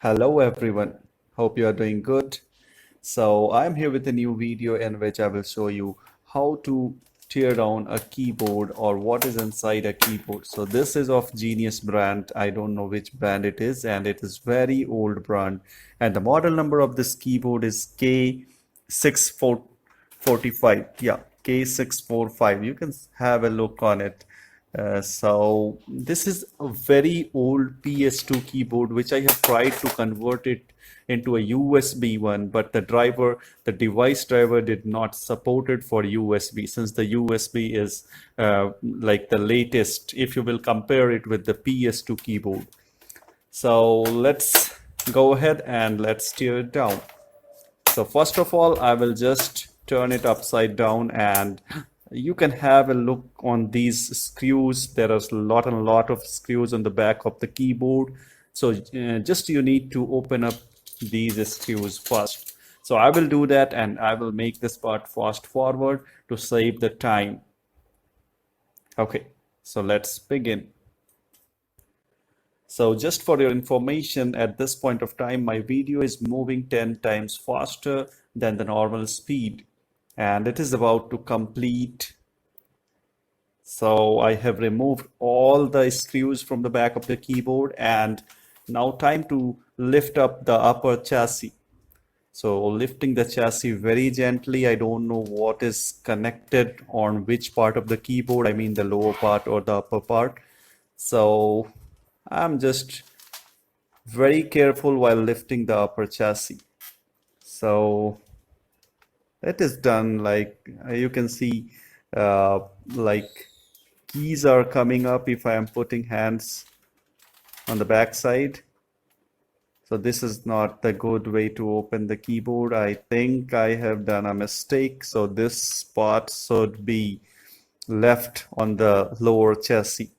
Hello everyone, hope you are doing good. So I'm here with a new video in which I will show you how to tear down a keyboard or what is inside a keyboard. So this is of Genius brand. I don't know which brand it is and it is very old brand. And the model number of this keyboard is K6445. Yeah, K645. You can have a look on it. So this is a very old PS2 keyboard which I have tried to convert it into a USB one, but the device driver did not support it for USB since the USB is like the latest if you will compare it with the PS2 keyboard. So let's go ahead and let's tear it down. So first of all, I will just turn it upside down and you can have a look on these screws. There are a lot and a lot of screws on the back of the keyboard. So just you need to open up these screws first. So I will do that and I will make this part fast forward to save the time. Okay, so let's begin. So just for your information, at this point of time, my video is moving 10 times faster than the normal speed and it is about to complete. So I have removed all the screws from the back of the keyboard and now time to lift up the upper chassis. So lifting the chassis very gently. I don't know what is connected on which part of the keyboard. I mean the lower part or the upper part. So I'm just very careful while lifting the upper chassis. So it is done. Like you can see, like keys are coming up if I am putting hands on the back side. So this is not the good way to open the keyboard. I think I have done a mistake. So this part should be left on the lower chassis.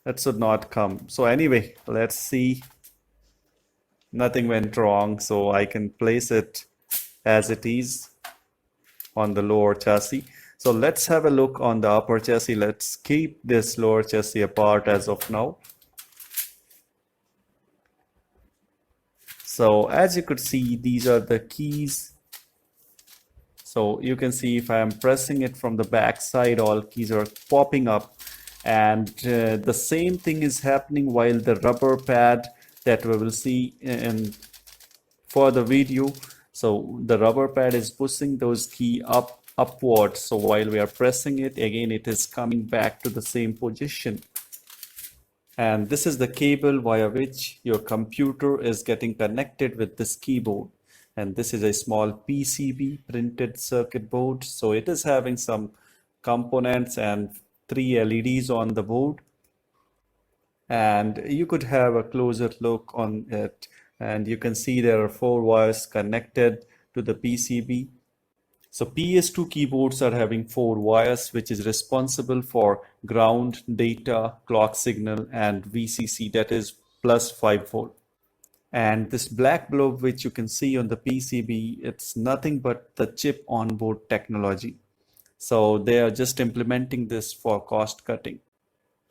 That should not come. So anyway, let's see. Nothing went wrong. So I can place it as it is on the lower chassis. So let's have a look on the upper chassis. Let's keep this lower chassis apart as of now. So as you could see, these are the keys. So you can see if I am pressing it from the back side, all keys are popping up. And the same thing is happening while the rubber pad that we will see in for the video. So the rubber pad is pushing those key upwards. So while we are pressing it, again, it is coming back to the same position. And this is the cable via which your computer is getting connected with this keyboard. And this is a small PCB, printed circuit board. So it is having some components and 3 LEDs on the board. And you could have a closer look on it. And you can see there are 4 wires connected to the PCB. So PS2 keyboards are having 4 wires, which is responsible for ground, data, clock signal, and VCC, that is plus 5 volt. And this black blob, which you can see on the PCB, it's nothing but the chip onboard technology. So they are just implementing this for cost cutting.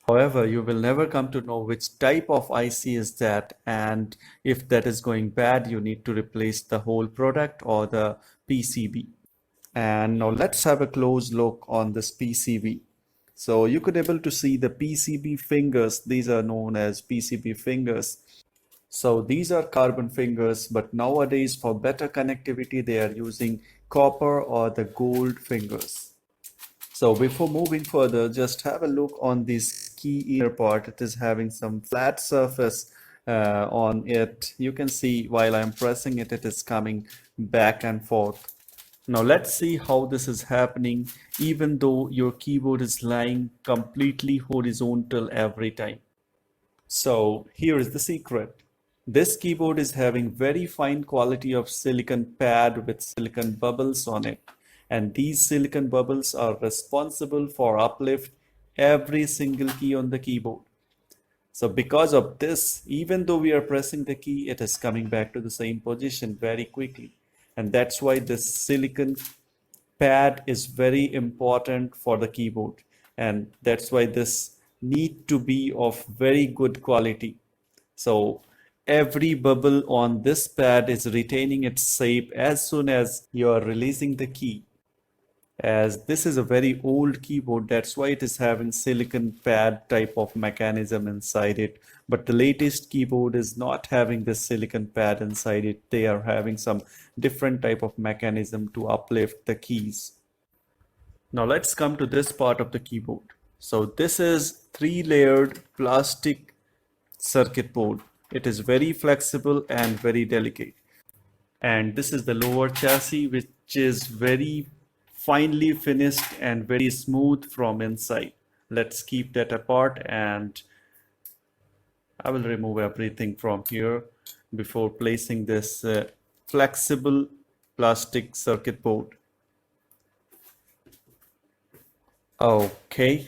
However, you will never come to know which type of IC is that, and if that is going bad, you need to replace the whole product or the PCB. And now let's have a close look on this PCB. So you could able to see the PCB fingers. These are known as PCB fingers. So these are carbon fingers, but nowadays for better connectivity, they are using copper or the gold fingers. So before moving further, just have a look on this key inner part. It is having some flat surface on it. You can see while I'm pressing it, it is coming back and forth. Now let's see how this is happening even though your keyboard is lying completely horizontal every time. So here is the secret. This keyboard is having very fine quality of silicon pad with silicon bubbles on it. And these silicon bubbles are responsible for uplift every single key on the keyboard. So because of this, even though we are pressing the key, it is coming back to the same position very quickly. And that's why this silicon pad is very important for the keyboard. And that's why this need to be of very good quality. So every bubble on this pad is retaining its shape as soon as you are releasing the key. As this is a very old keyboard, that's why it is having silicon pad type of mechanism inside it. But the latest keyboard is not having this silicon pad inside it. They are having some different type of mechanism to uplift the keys. Now let's come to this part of the keyboard. So this is three-layered plastic circuit board. It is very flexible and very delicate. And this is the lower chassis, which is very finely finished and very smooth from inside. Let's keep that apart, and I will remove everything from here before placing this flexible plastic circuit board. Okay,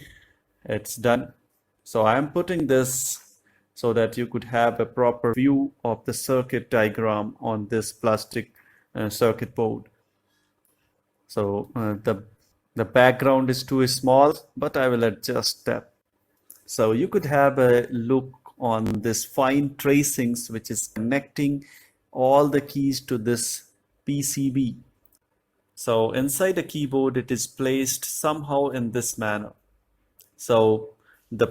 it's done. So I'm putting this so that you could have a proper view of the circuit diagram on this plastic circuit board. So the background is too small, but I will adjust that. So you could have a look on this fine tracings, which is connecting all the keys to this PCB. So inside the keyboard, it is placed somehow in this manner. So the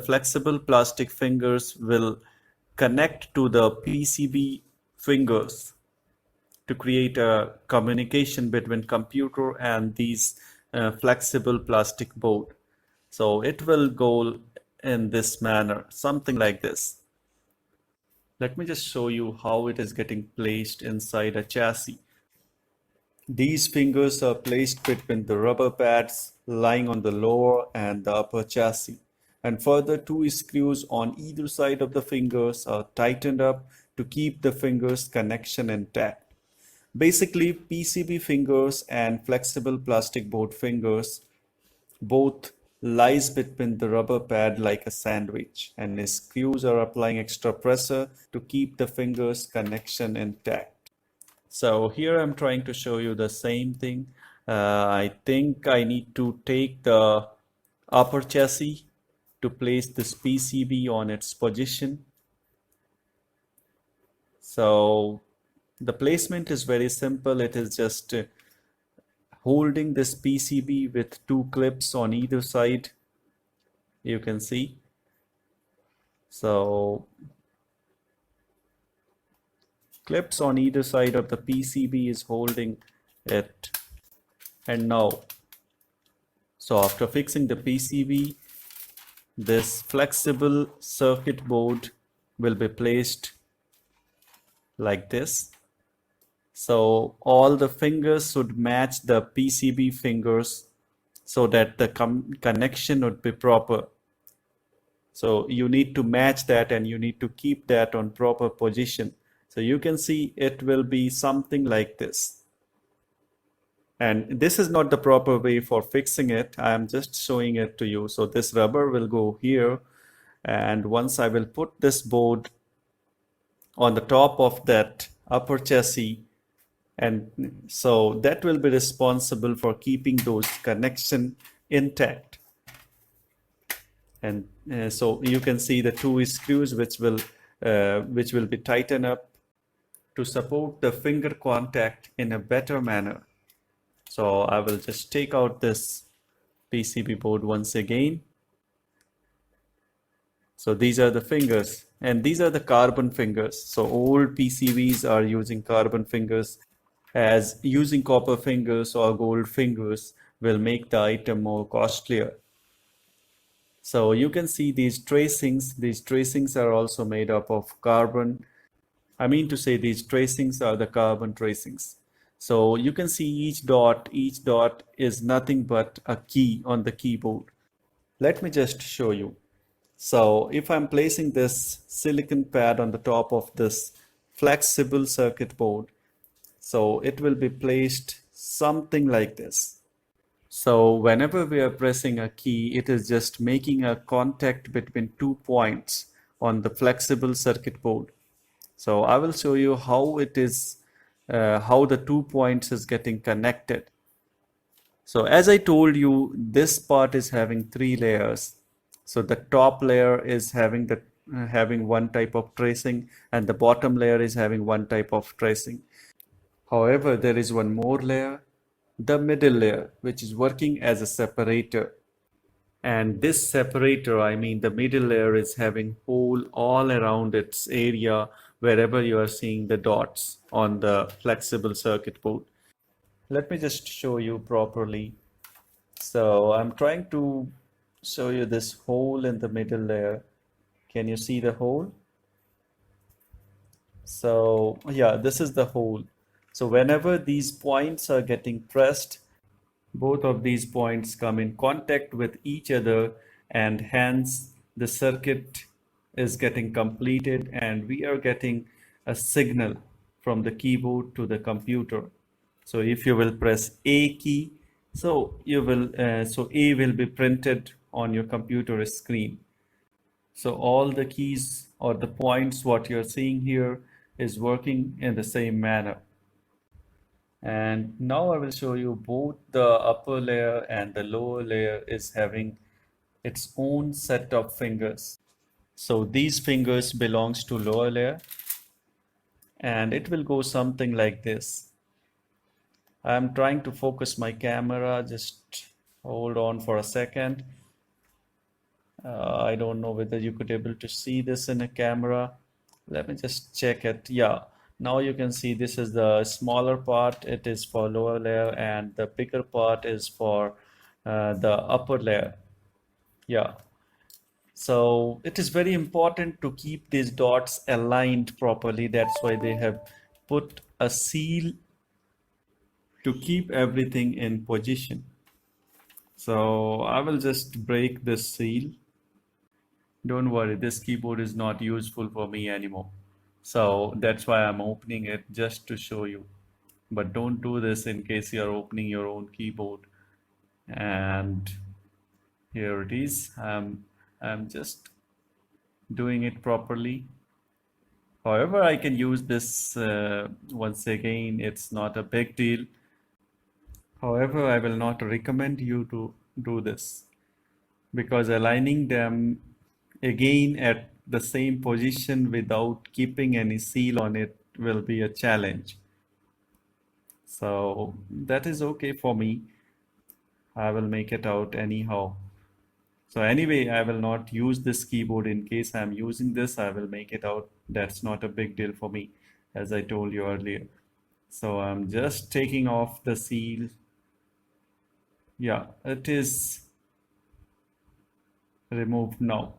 flexible plastic fingers will connect to the PCB fingers to create a communication between computer and these flexible plastic board. So it will go in this manner, something like this. Let me just show you how it is getting placed inside a chassis. These fingers are placed between the rubber pads lying on the lower and the upper chassis. And further, two screws on either side of the fingers are tightened up to keep the fingers connection intact. Basically, PCB fingers and flexible plastic board fingers both lies between the rubber pad like a sandwich, and the screws are applying extra pressure to keep the fingers connection intact. So here I'm trying to show you the same thing. I think I need to take the upper chassis to place this PCB on its position. So the placement is very simple. It is just holding this PCB with two clips on either side. You can see. So clips on either side of the PCB is holding it. And now, so after fixing the PCB, this flexible circuit board will be placed like this. So all the fingers should match the PCB fingers so that the connection would be proper. So you need to match that, and you need to keep that on proper position. So you can see it will be something like this. And this is not the proper way for fixing it. I am just showing it to you. So this rubber will go here. And once I will put this board on the top of that upper chassis, and so that will be responsible for keeping those connection intact. And so you can see the two screws which will be tightened up to support the finger contact in a better manner. So I will just take out this PCB board once again. So these are the fingers, and these are the carbon fingers. So old PCBs are using carbon fingers, as using copper fingers or gold fingers will make the item more costlier. So you can see these tracings. These tracings are also made up of carbon. I mean to say these tracings are the carbon tracings. So you can see each dot is nothing but a key on the keyboard. Let me just show you. So if I'm placing this silicon pad on the top of this flexible circuit board, so it will be placed something like this. So whenever we are pressing a key, it is just making a contact between 2 points on the flexible circuit board. So I will show you how it is, how the 2 points is getting connected. So as I told you, this part is having 3 layers. So the top layer is having the having one type of tracing, and the bottom layer is having one type of tracing. However, there is one more layer, the middle layer, which is working as a separator. And this separator, I mean the middle layer, is having hole all around its area wherever you are seeing the dots on the flexible circuit board. Let me just show you properly. So I'm trying to show you this hole in the middle layer. Can you see the hole? So yeah, this is the hole. So whenever these points are getting pressed, both of these points come in contact with each other, and hence the circuit is getting completed and we are getting a signal from the keyboard to the computer. So if you will press A key, so A will be printed on your computer screen. So all the keys or the points what you're seeing here is working in the same manner. And now I will show you both the upper layer and the lower layer is having its own set of fingers. So these fingers belongs to lower layer, and it will go something like this. I'm trying to focus my camera, just hold on for a second. I don't know whether you could able to see this in a camera. Let me just check it. Yeah, now you can see this is the smaller part. It is for lower layer, and the bigger part is for the upper layer. Yeah. So it is very important to keep these dots aligned properly. That's why they have put a seal to keep everything in position. So I will just break this seal. Don't worry, this keyboard is not useful for me anymore. So that's why I'm opening it just to show you. But don't do this in case you're opening your own keyboard. And here it is. I'm just doing it properly. However, I can use this once again. It's not a big deal. However, I will not recommend you to do this because aligning them again at the same position without keeping any seal on it will be a challenge. So that is okay for me. I will make it out anyhow. So anyway, I will not use this keyboard. In case I'm using this, I will make it out. That's not a big deal for me, as I told you earlier. So I'm just taking off the seal. Yeah, it is removed now.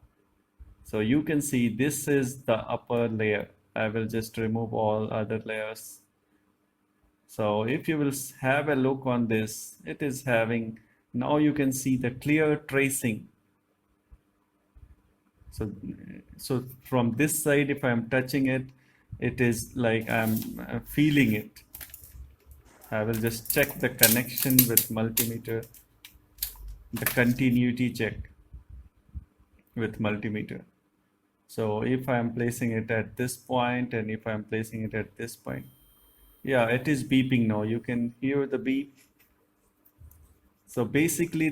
So you can see this is the upper layer. I will just remove all other layers. So if you will have a look on this, it is having, now you can see the clear tracing. So, so from this side, if I'm touching it, it is like I'm feeling it. I will just check the connection with multimeter, the continuity check with multimeter. So if I'm placing it at this point and if I'm placing it at this point, yeah, it is beeping now. You can hear the beep. So basically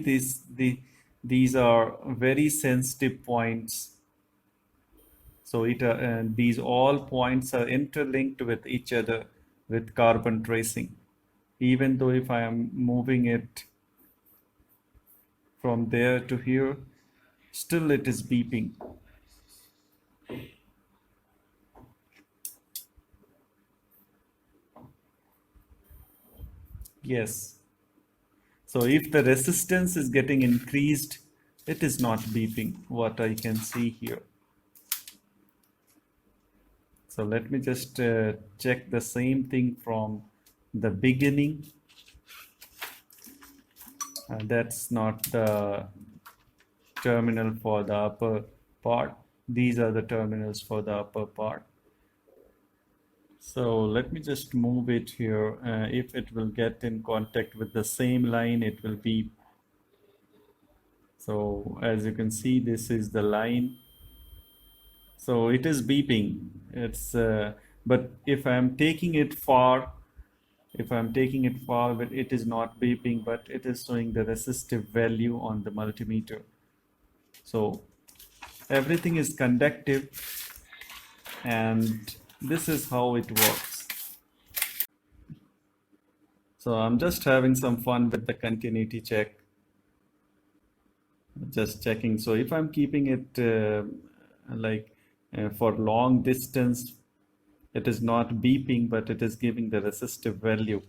these are very sensitive points. So these all points are interlinked with each other with carbon tracing. Even though if I am moving it from there to here, still it is beeping. Yes. So if the resistance is getting increased, it is not beeping, what I can see here. So let me just check the same thing from the beginning. That's not the terminal for the upper part. These are the terminals for the upper part. So let me just move it here. If it will get in contact with the same line, it will be. So as you can see, this is the line. So it is beeping. But if I'm taking it far, but it is not beeping, but it is showing the resistive value on the multimeter. So everything is conductive, and this is how it works. So I'm just having some fun with the continuity check, just checking. So if I'm keeping it like for long distance, it is not beeping, but it is giving the resistive value.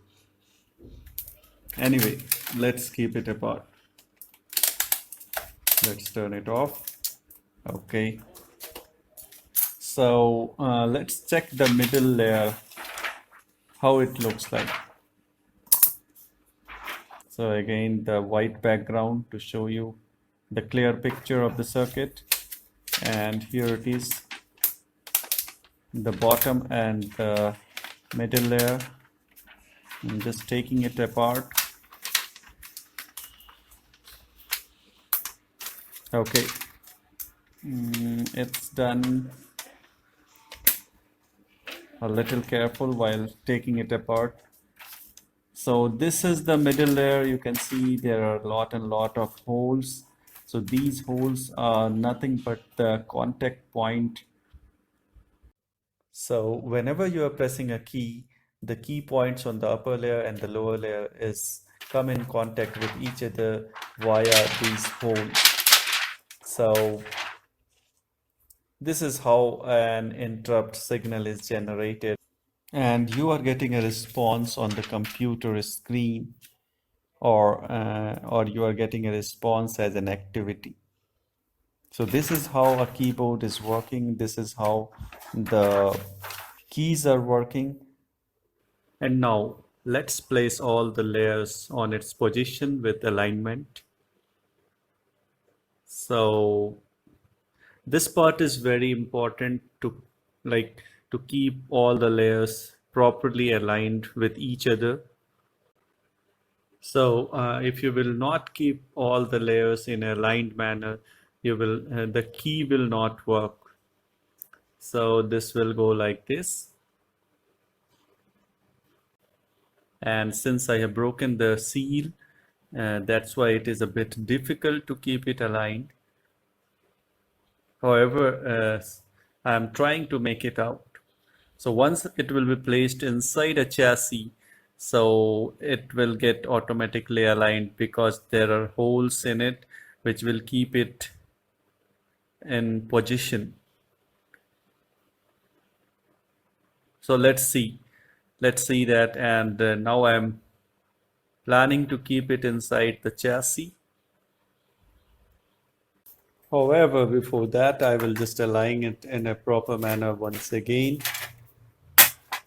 Anyway, let's keep it apart. Let's turn it off. Okay. So let's check the middle layer, how it looks like. So again, the white background to show you the clear picture of the circuit. And here it is, the bottom and the middle layer. I'm just taking it apart. Okay, it's done. A little careful while taking it apart. So this is the middle layer. You can see there are a lot of holes. So these holes are nothing but the contact point. So whenever you are pressing a key, the key points on the upper layer and the lower layer is come in contact with each other via these holes. So this is how an interrupt signal is generated, and you are getting a response on the computer screen, or you are getting a response as an activity. So this is how a keyboard is working. This is how the keys are working. And now let's place all the layers on its position with alignment. So this part is very important to to keep all the layers properly aligned with each other. So if you will not keep all the layers in a aligned manner, you will the key will not work. So this will go like this. And since I have broken the seal, that's why it is a bit difficult to keep it aligned. However, I am trying to make it out. So once it will be placed inside a chassis, so it will get automatically aligned because there are holes in it which will keep it in position. So let's see that. And now I'm planning to keep it inside the chassis. However, before that, I will just align it in a proper manner once again.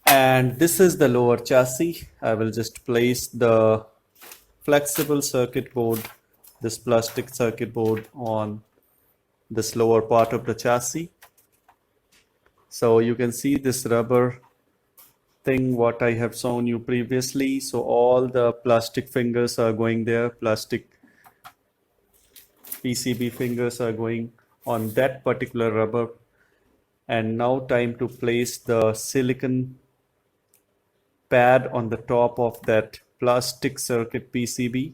And this is the lower chassis. I will just place the flexible circuit board, this plastic circuit board, on this lower part of the chassis. So you can see this rubber thing what I have shown you previously. So all the plastic fingers are going there, plastic PCB fingers are going on that particular rubber. And now time to place the silicon pad on the top of that plastic circuit PCB.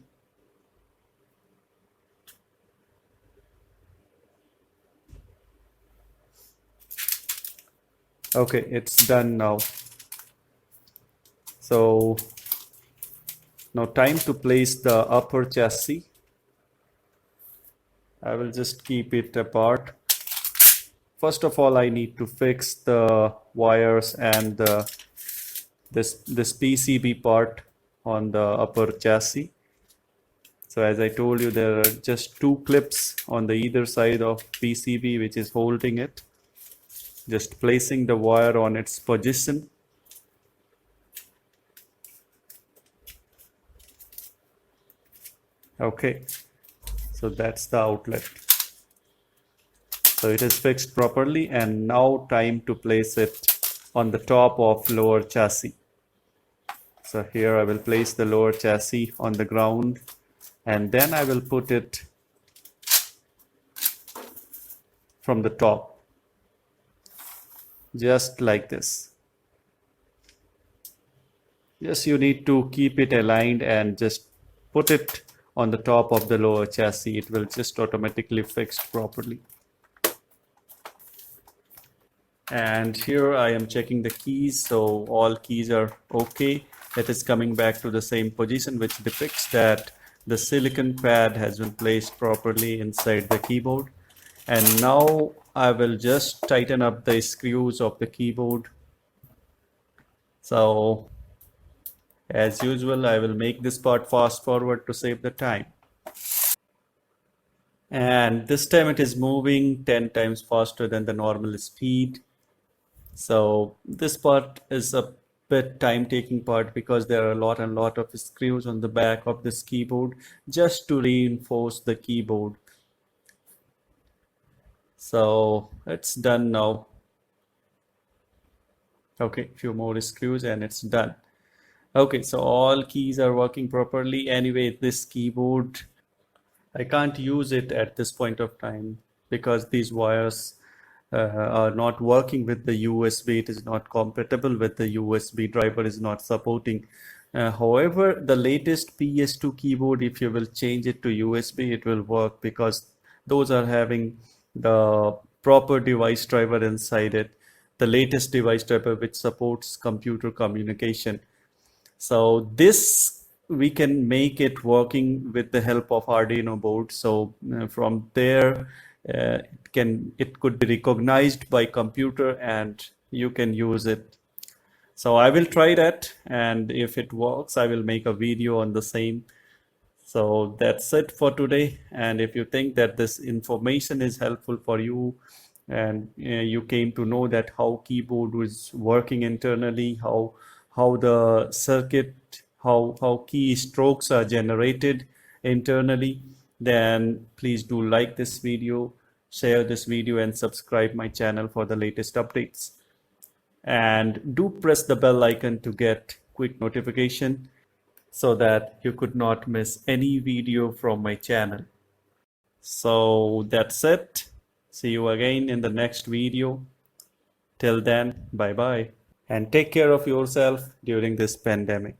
Okay, it's done now. So now time to place the upper chassis. I will just keep it apart. First of all, I need to fix the wires and this PCB part on the upper chassis. So as I told you, there are just two clips on the either side of PCB which is holding it. Just placing the wire on its position. Okay, so that's the outlet. So it is fixed properly, and now time to place it on the top of lower chassis. So here I will place the lower chassis on the ground, and then I will put it from the top, just like this. Yes, you need to keep it aligned and just put it on the top of the lower chassis. It will just automatically fix properly. And here I am checking the keys, so all keys are okay. It is coming back to the same position, which depicts that the silicon pad has been placed properly inside the keyboard. And now I will just tighten up the screws of the keyboard. So as usual, I will make this part fast forward to save the time. And this time it is moving 10 times faster than the normal speed. So this part is a bit time taking part because there are a lot and lot of screws on the back of this keyboard just to reinforce the keyboard. So it's done now. Okay, few more screws and it's done. Okay, so all keys are working properly. Anyway, this keyboard, I can't use it at this point of time because these wires are not working with the USB. It is not compatible with the USB. Driver is not supporting. However, the latest PS2 keyboard, if you will change it to USB, it will work because those are having the proper device driver inside it. The latest device driver which supports computer communication. So this we can make it working with the help of Arduino board. So from there, it could be recognized by computer and you can use it. So I will try that, and if it works, I will make a video on the same. So that's it for today. And if you think that this information is helpful for you and you came to know that how keyboard is working internally, how the circuit, how key strokes are generated internally, then please do like this video, share this video and subscribe my channel for the latest updates. And do press the bell icon to get quick notification so that you could not miss any video from my channel. So that's it. See you again in the next video. Till then, bye bye. And take care of yourself during this pandemic.